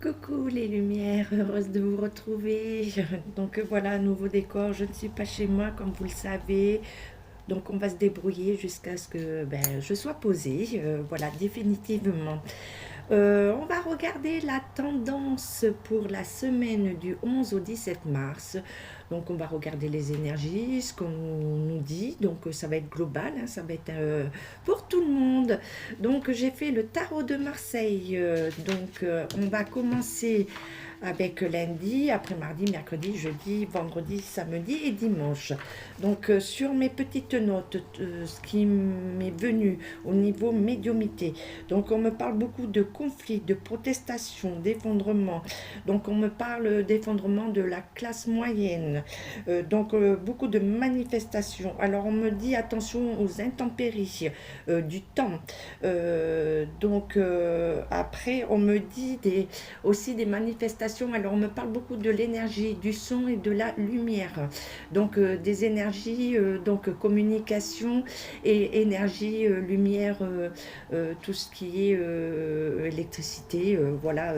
Coucou les lumières, heureuse de vous retrouver. Donc voilà, nouveau décor, je ne suis pas chez moi comme vous le savez. Donc on va se débrouiller jusqu'à ce que je sois posée, voilà, définitivement. On va regarder la tendance pour la semaine du 11 au 17 mars. Donc on va regarder les énergies, ce qu'on nous dit. Donc ça va être global, hein, ça va être pour tout le monde. Donc j'ai fait le tarot de Marseille. On va commencer avec lundi, après mardi, mercredi, jeudi, vendredi, samedi et dimanche. Donc sur mes petites notes, ce qui m'est venu au niveau médiumité. Donc on me parle beaucoup de conflits, de protestations, d'effondrement. Donc on me parle d'effondrement de la classe moyenne. Beaucoup de manifestations. Alors on me dit attention aux intempéries du temps. Après on me dit aussi des manifestations. Alors on me parle beaucoup de l'énergie, du son et de la lumière. Donc des énergies, communication et énergie, lumière, tout ce qui est électricité, voilà,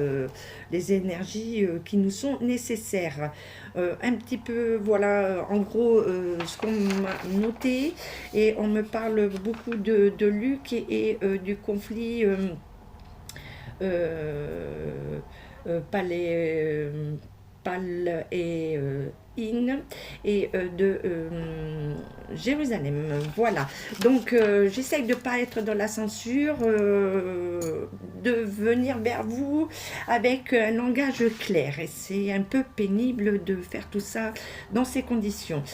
les énergies qui nous sont nécessaires. Un petit peu, voilà, en gros, ce qu'on m'a noté, et on me parle beaucoup de Luc du conflit euh, palais, Pal et In et de Jérusalem. Voilà. Donc j'essaye de ne pas être dans la censure, de venir vers vous avec un langage clair. Et c'est un peu pénible de faire tout ça dans ces conditions.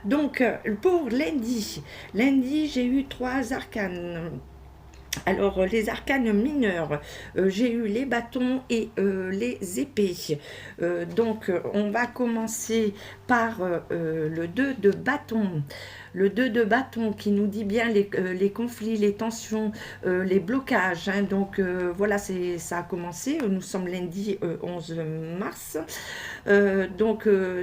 Donc pour lundi j'ai eu 3 arcanes. Alors, les arcanes mineurs, j'ai eu les bâtons et les épées. On va commencer par le 2 de bâton. Le 2 de bâton qui nous dit bien les conflits, les tensions, les blocages. Hein. Voilà, ça a commencé. Nous sommes lundi 11 mars.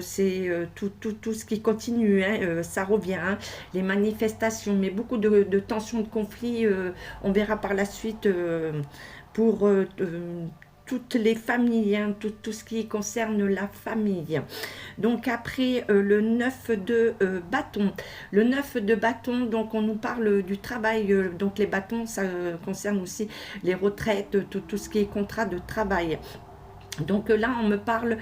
C'est tout ce qui continue. Hein. Ça revient. Hein. Les manifestations, mais beaucoup de tensions, de conflits. On verra par la suite pour toutes les familles, hein, tout ce qui concerne la famille. Donc après le 9 de bâton. Le 9 de bâton, donc on nous parle du travail. Donc les bâtons, ça concerne aussi les retraites, tout ce qui est contrat de travail. Donc là, on me parle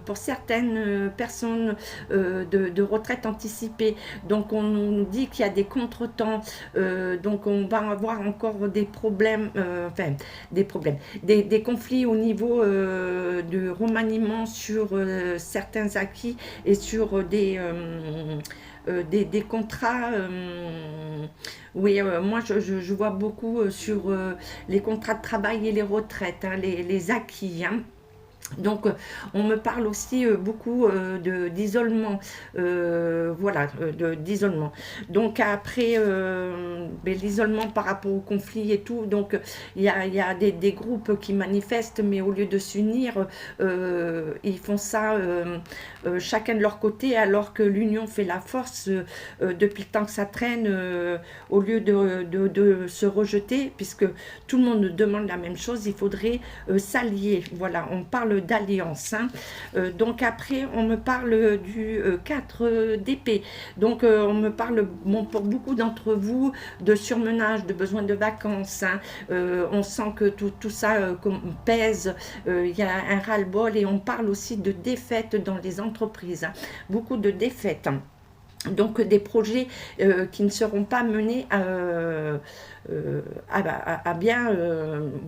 pour certaines personnes de retraite anticipée. Donc on nous dit qu'il y a des contretemps. Donc on va avoir encore des problèmes, des conflits au niveau de remaniement sur certains acquis et sur des contrats. Oui, moi je vois beaucoup sur les contrats de travail et les retraites, hein, les acquis. Hein. Donc, on me parle aussi beaucoup d'isolement. Donc, après, l'isolement par rapport au conflit et tout, donc, il y a des groupes qui manifestent, mais au lieu de s'unir, ils font ça chacun de leur côté, alors que l'union fait la force depuis le temps que ça traîne, au lieu de se rejeter, puisque tout le monde demande la même chose, il faudrait s'allier. Voilà, on parle d'alliance. Hein. Donc après, on me parle du 4 d'épée. Donc on me parle, pour beaucoup d'entre vous, de surmenage, de besoin de vacances. Hein. On sent que tout ça pèse. Il y a un ras-le-bol et on parle aussi de défaites dans les entreprises. Hein. Beaucoup de défaites. Hein. Donc des projets qui ne seront pas menés à bien,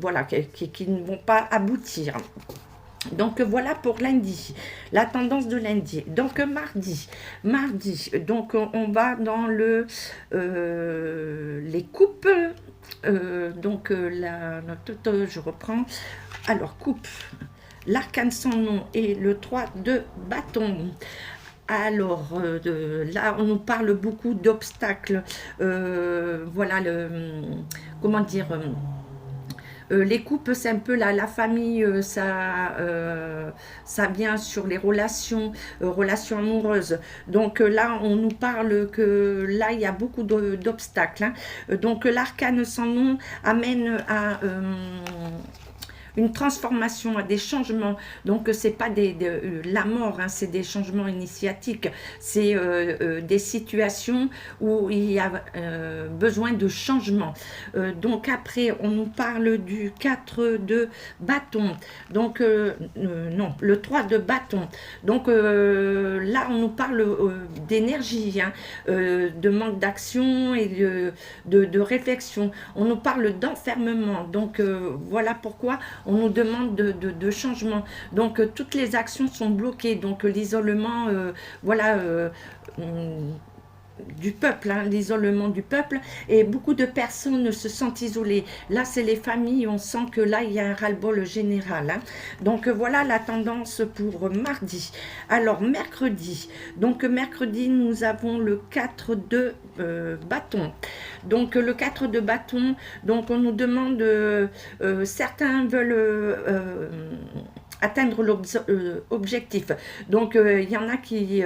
voilà, qui ne vont pas aboutir. Donc voilà pour lundi, la tendance de lundi. Donc mardi, donc on va dans les coupes. Je reprends. Alors coupe, l'arcane sans nom et le 3 de bâton. Alors là, on nous parle beaucoup d'obstacles. Voilà, comment dire, les couples, c'est un peu la famille, ça vient sur les relations, relations amoureuses. Donc là, on nous parle que là, il y a beaucoup d'obstacles. Hein. Donc l'arcane sans nom amène à une transformation, à des changements. Donc, c'est pas la mort, hein, c'est des changements initiatiques. C'est des situations où il y a besoin de changement. Donc, après, on nous parle du 4 de bâton. Donc, non, le 3 de bâton. Donc, là, on nous parle d'énergie, hein, de manque d'action et de réflexion. On nous parle d'enfermement. Donc, voilà pourquoi on nous demande de changement. Donc, toutes les actions sont bloquées. Donc, l'isolement, voilà, du peuple, hein, l'isolement du peuple, et beaucoup de personnes se sentent isolées. Là, c'est les familles, on sent que là, il y a un ras-le-bol général. Hein. Donc, voilà la tendance pour mardi. Alors, mercredi. Donc, mercredi, nous avons le 4 de bâton. Donc, le 4 de bâton, donc on nous demande, certains veulent atteindre l'objectif. Donc, il y en a qui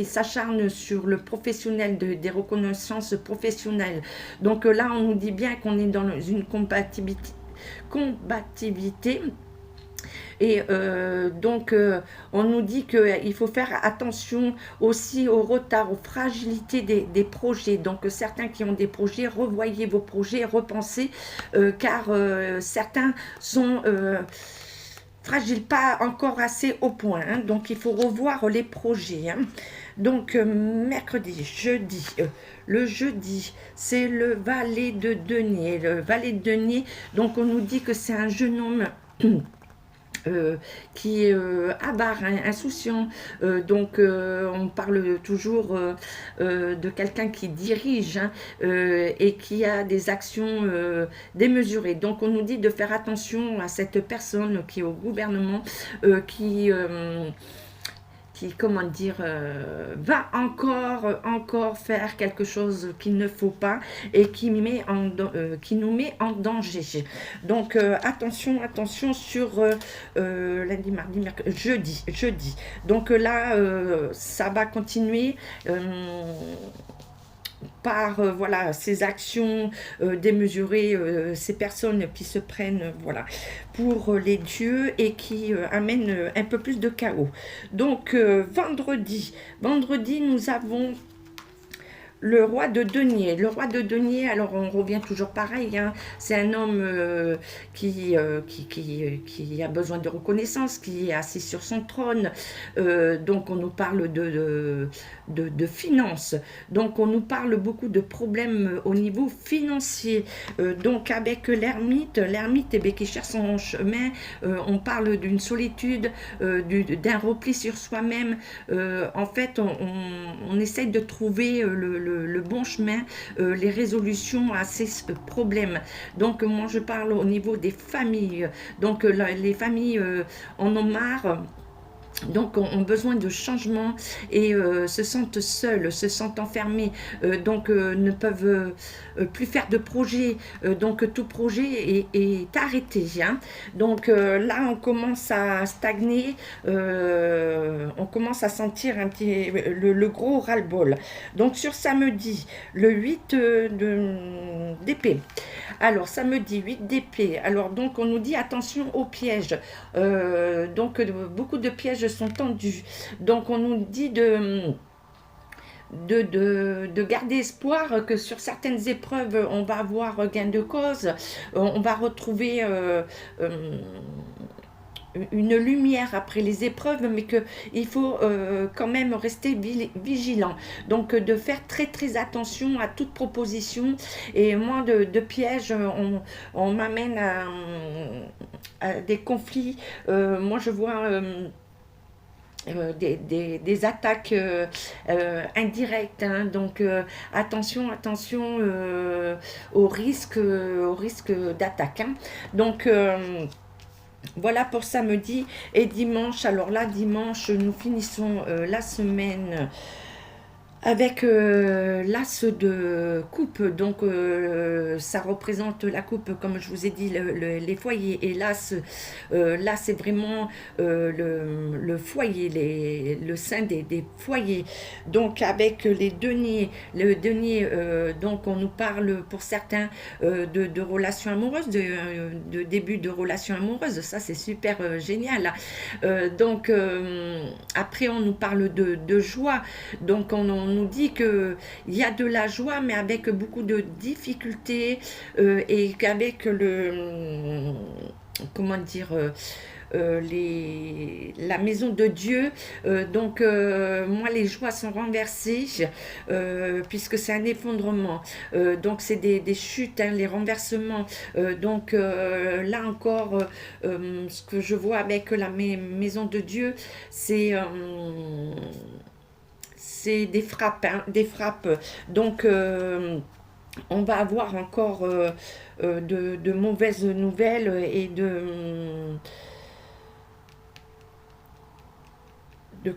s'acharnent sur le professionnel, des reconnaissances professionnelles. Donc, là, on nous dit bien qu'on est dans une combativité. Et donc, on nous dit qu'il faut faire attention aussi au retard, aux fragilités des projets. Donc, certains qui ont des projets, revoyez vos projets, repensez, car certains sont fragiles, pas encore assez au point. Hein. Donc, il faut revoir les projets. Hein. Donc, mercredi, jeudi, le jeudi, c'est le valet de denier. Le valet de denier, donc on nous dit que c'est un jeune homme qui est avare, hein, insouciant. Donc, on parle toujours de quelqu'un qui dirige, hein, et qui a des actions démesurées. Donc, on nous dit de faire attention à cette personne qui est au gouvernement, qui, comment dire, va encore faire quelque chose qu'il ne faut pas et qui nous met en danger. Donc, attention sur lundi, mardi, mercredi, jeudi. Donc là, ça va continuer. Par voilà, ces actions démesurées, ces personnes qui se prennent voilà, pour les dieux et qui amènent un peu plus de chaos. Donc, vendredi, nous avons le roi de denier. Le roi de denier, alors on revient toujours pareil, hein, c'est un homme qui a besoin de reconnaissance, qui est assis sur son trône. Donc, on nous parle de finances. Donc, on nous parle beaucoup de problèmes au niveau financier. Donc, avec l'ermite, eh bien, qui cherche son chemin, on parle d'une solitude, d'un repli sur soi-même. En fait, on essaye de trouver le bon chemin, les résolutions à ces problèmes. Donc, moi, je parle au niveau des familles. Donc, les familles en ont marre. Donc, ont besoin de changement et se sentent seuls, se sentent enfermés, donc ne peuvent plus faire de projet. Donc, tout projet est arrêté. Hein. Donc, là, on commence à stagner, on commence à sentir un petit, le gros ras-le-bol. Donc, sur samedi, le 8 d'épée. Alors, samedi, 8 d'épée. Alors, donc, on nous dit attention aux pièges. Donc, beaucoup de pièges sont tendus. Donc, on nous dit de garder espoir que sur certaines épreuves, on va avoir gain de cause, on va retrouver une lumière après les épreuves, mais qu'il faut quand même rester vigilant. Donc, de faire très très attention à toute proposition et moins de pièges. On m'amène à des conflits. Moi, je vois des attaques indirectes. Hein. Donc, attention au risque d'attaque. Hein. Donc, voilà pour samedi et dimanche. Alors là, dimanche, nous finissons la semaine avec l'as de coupe, donc ça représente la coupe, comme je vous ai dit, les foyers, et l'as, là c'est vraiment le foyer, le sein des foyers, donc avec les deniers, le denier, donc on nous parle pour certains de relations amoureuses, de début de relations amoureuses, ça c'est super génial. Donc après on nous parle de joie, donc on nous dit que il y a de la joie, mais avec beaucoup de difficultés, et qu'avec le comment dire la maison de Dieu, donc moi les joies sont renversées, puisque c'est un effondrement, donc c'est des chutes, hein, les renversements, donc là encore, ce que je vois avec la maison de Dieu, c'est c'est des frappes, hein, des frappes. Donc, on va avoir encore de mauvaises nouvelles et de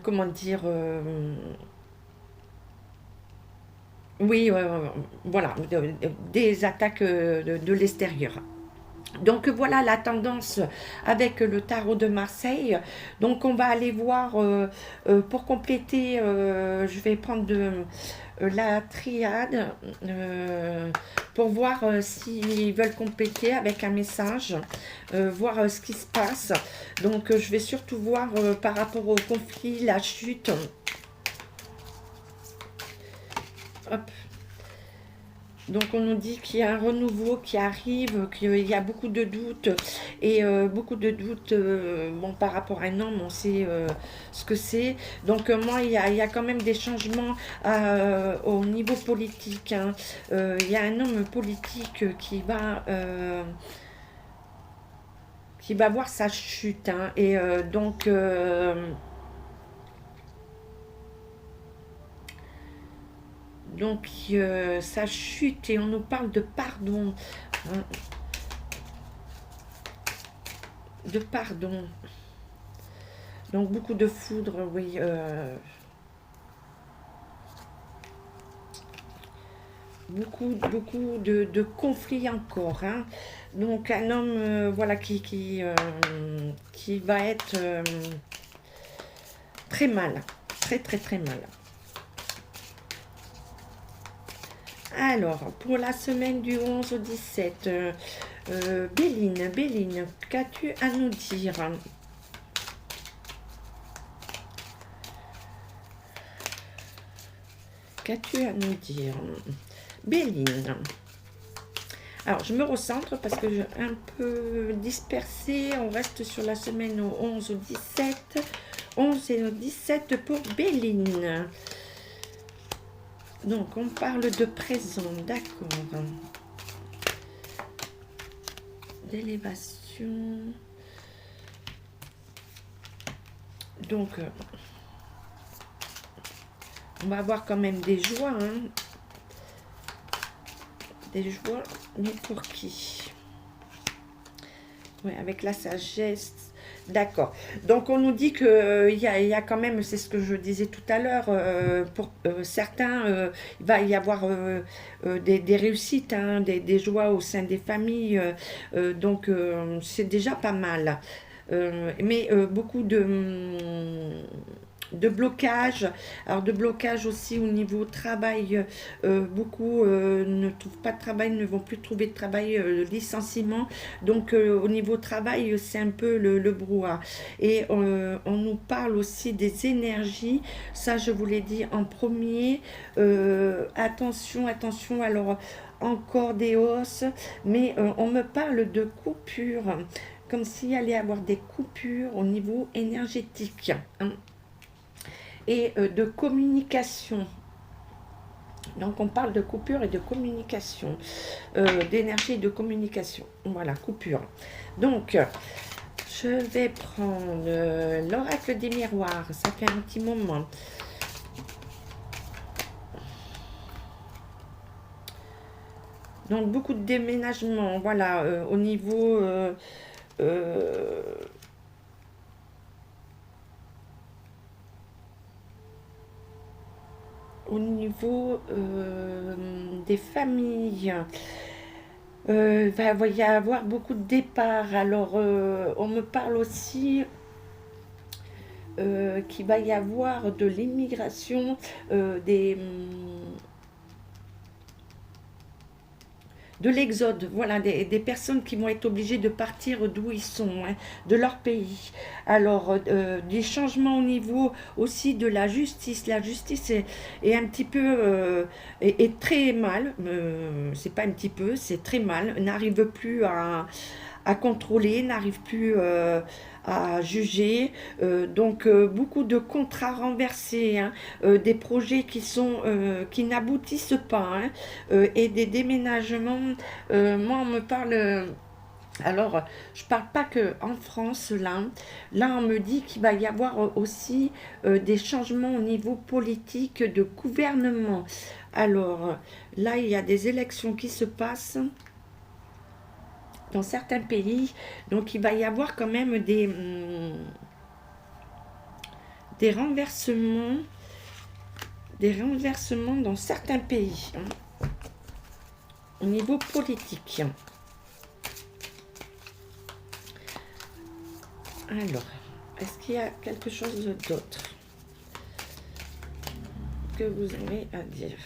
comment dire, oui, voilà, des attaques de l'extérieur. Donc voilà la tendance avec le tarot de Marseille. Donc on va aller voir, pour compléter, je vais prendre la triade, pour voir s'ils veulent compléter avec un message, voir ce qui se passe. Donc je vais surtout voir par rapport au conflit, la chute. Hop. Donc on nous dit qu'il y a un renouveau qui arrive, qu'il y a beaucoup de doutes, et beaucoup de doutes, bon, par rapport à un homme, on sait ce que c'est. Donc moi, il y a quand même des changements au niveau politique, hein. Il y a un homme politique qui va voir sa chute, hein, et donc... ça chute et on nous parle de pardon, hein, de pardon. Donc beaucoup de foudre, oui. Beaucoup de conflits encore, hein. Donc un homme, voilà, qui va être très mal, très mal. Alors, pour la semaine du 11 au 17, Béline, qu'as-tu à nous dire? Qu'as-tu à nous dire, Béline? Alors, je me recentre parce que je suis un peu dispersée. On reste sur la semaine au 11 au 17. 11 et au 17 pour Béline. Donc, on parle de présent, d'accord. D'élévation. Donc, on va avoir quand même des joies, hein. Des joies, mais pour qui? Oui, avec la sagesse. D'accord. Donc, on nous dit qu'il y a quand même, c'est ce que je disais tout à l'heure, pour certains, il va y avoir des réussites, hein, des joies au sein des familles. Donc, c'est déjà pas mal. Mais beaucoup de blocage, alors de blocage aussi au niveau travail, beaucoup ne trouvent pas de travail, ne vont plus trouver de travail, licenciement, donc au niveau travail c'est un peu le brouhaha, et on nous parle aussi des énergies, ça je vous l'ai dit en premier, attention, alors encore des hausses, mais on me parle de coupures, comme s'il allait y avoir des coupures au niveau énergétique, hein, et de communication. Donc on parle de coupure et de communication, d'énergie et de communication. Voilà, coupure. Donc je vais prendre l'oracle des miroirs, ça fait un petit moment. Donc beaucoup de déménagements, voilà, au niveau... au niveau des familles, va y avoir beaucoup de départs. Alors, on me parle aussi qu'il va y avoir de l'immigration, de l'exode, voilà, des personnes qui vont être obligées de partir d'où ils sont, hein, de leur pays. Alors, des changements au niveau aussi de la justice. La justice est un petit peu, est très mal, c'est pas un petit peu, c'est très mal, n'arrive plus à contrôler, n'arrive plus à juger. Donc beaucoup de contrats renversés, hein, des projets qui n'aboutissent pas, hein, et des déménagements. Moi, on me parle. Alors, je parle pas que en France, là, on me dit qu'il va y avoir aussi des changements au niveau politique de gouvernement. Alors, là, il y a des élections qui se passent dans certains pays, donc il va y avoir quand même des renversements dans certains pays, hein, au niveau politique. Alors, est-ce qu'il y a quelque chose d'autre que vous avez à dire?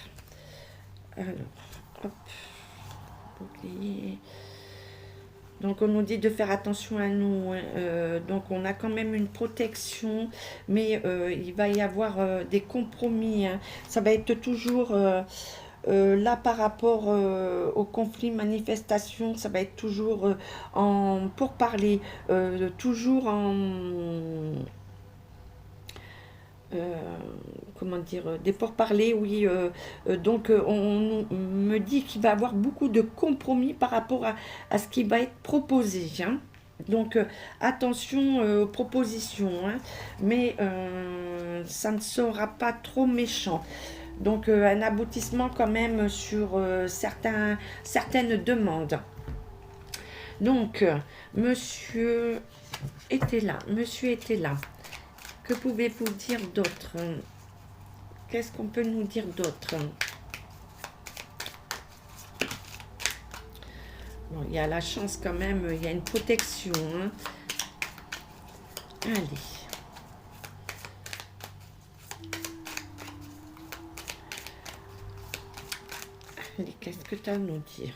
Alors, hop, bouclier. Donc on nous dit de faire attention à nous, hein. Donc on a quand même une protection, mais il va y avoir des compromis, hein. Ça va être toujours là par rapport au conflit, manifestation, ça va être toujours en pourparler, toujours en euh, comment dire, des pourparlers, oui. Donc, on me dit qu'il va y avoir beaucoup de compromis par rapport à ce qui va être proposé, hein. Donc, attention aux propositions, hein, mais ça ne sera pas trop méchant. Donc, un aboutissement quand même sur certaines demandes. Donc, monsieur était là, monsieur était là. Que pouvez-vous dire d'autre? Qu'est-ce qu'on peut nous dire d'autre? Bon, il y a la chance quand même, il y a une protection, hein. Allez. Allez, qu'est-ce que tu as à nous dire?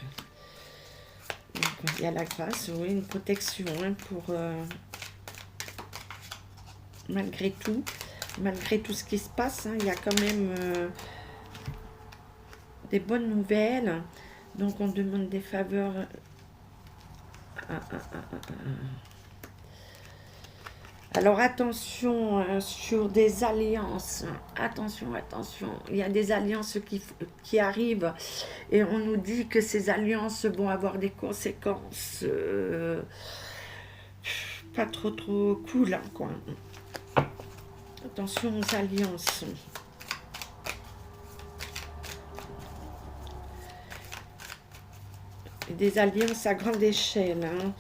Donc, il y a la grâce, oui, une protection, hein, pour... malgré tout ce qui se passe, hein, il y a quand même des bonnes nouvelles. Donc on demande des faveurs. Alors attention, hein, sur des alliances. Attention, attention. Il y a des alliances qui arrivent et on nous dit que ces alliances vont avoir des conséquences pas trop cool, hein, quoi. Attention aux alliances. Des alliances à grande échelle, hein.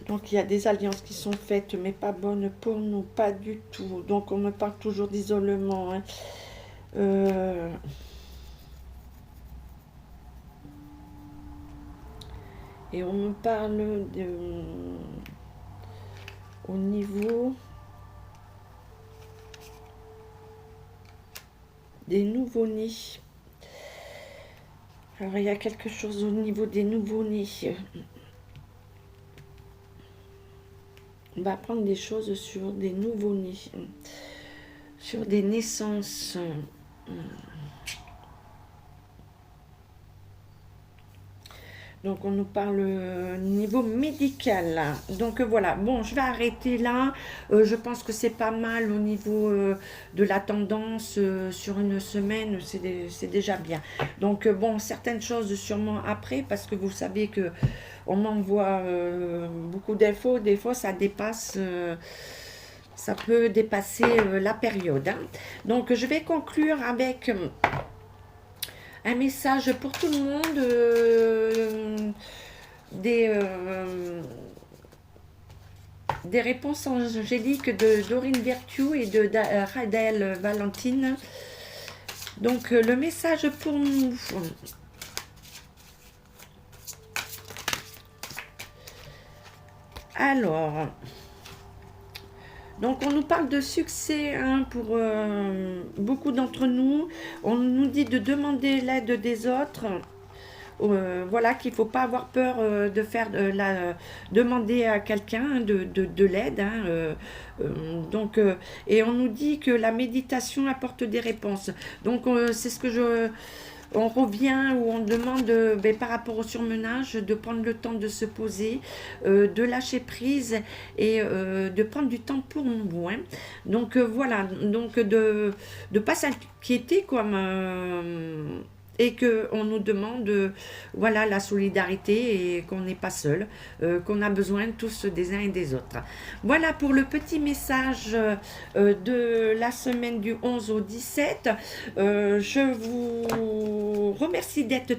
Donc il y a des alliances qui sont faites mais pas bonnes pour nous, pas du tout. Donc on me parle toujours d'isolement, hein. Et on me parle au niveau des nouveau-nés. Alors il y a quelque chose au niveau des nouveau-nés. On va apprendre des choses sur des nouveau-nés, sur des naissances. Donc on nous parle niveau médical. Donc voilà, bon, je vais arrêter là. Je pense que c'est pas mal au niveau de la tendance sur une semaine, c'est déjà bien. Donc bon, certaines choses sûrement après, parce que vous savez que on m'envoie beaucoup d'infos. Des fois ça dépasse... ça peut dépasser la période, hein. Donc je vais conclure avec... un message pour tout le monde, des réponses angéliques de Dorine Virtue et de Radel Valentine. Donc, le message pour nous. Alors, donc on nous parle de succès hein, pour beaucoup d'entre nous. On nous dit de demander l'aide des autres. Voilà, qu'il ne faut pas avoir peur de faire demander à quelqu'un hein, de l'aide. Hein, donc, et on nous dit que la méditation apporte des réponses. Donc, c'est ce que on revient où on demande ben, par rapport au surmenage de prendre le temps de se poser, de lâcher prise et de prendre du temps pour nous. Hein. Donc voilà, donc de ne pas s'inquiéter comme et qu'on nous demande voilà la solidarité et qu'on n'est pas seul, qu'on a besoin tous des uns et des autres. Voilà pour le petit message de la semaine du 11 au 17. Je vous remercie d'être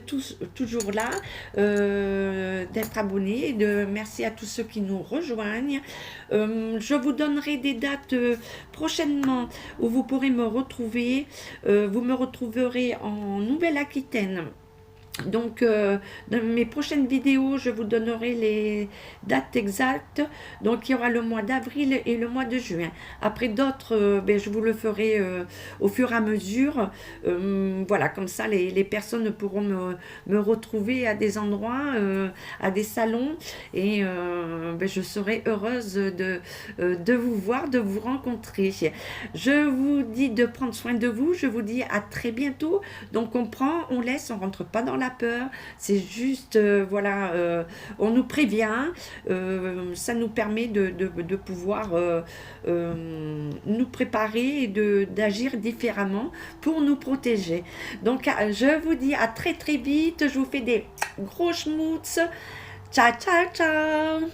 toujours là, d'être abonnés, merci à tous ceux qui nous rejoignent. Je vous donnerai des dates prochainement où vous pourrez me retrouver. Vous me retrouverez en Nouvelle-Aquitaine. Donc, dans mes prochaines vidéos, je vous donnerai les dates exactes. Donc, il y aura le mois d'avril et le mois de juin. Après d'autres, ben, je vous le ferai au fur et à mesure. Voilà, comme ça, les personnes pourront me retrouver à des endroits, à des salons. Et ben, je serai heureuse de vous voir, de vous rencontrer. Je vous dis de prendre soin de vous. Je vous dis à très bientôt. Donc, on prend, on laisse, on rentre pas dans la peur, c'est juste, voilà, on nous prévient, ça nous permet de pouvoir nous préparer et d'agir différemment pour nous protéger. Donc, je vous dis à très très vite, je vous fais des gros schmutz, ciao ciao ciao.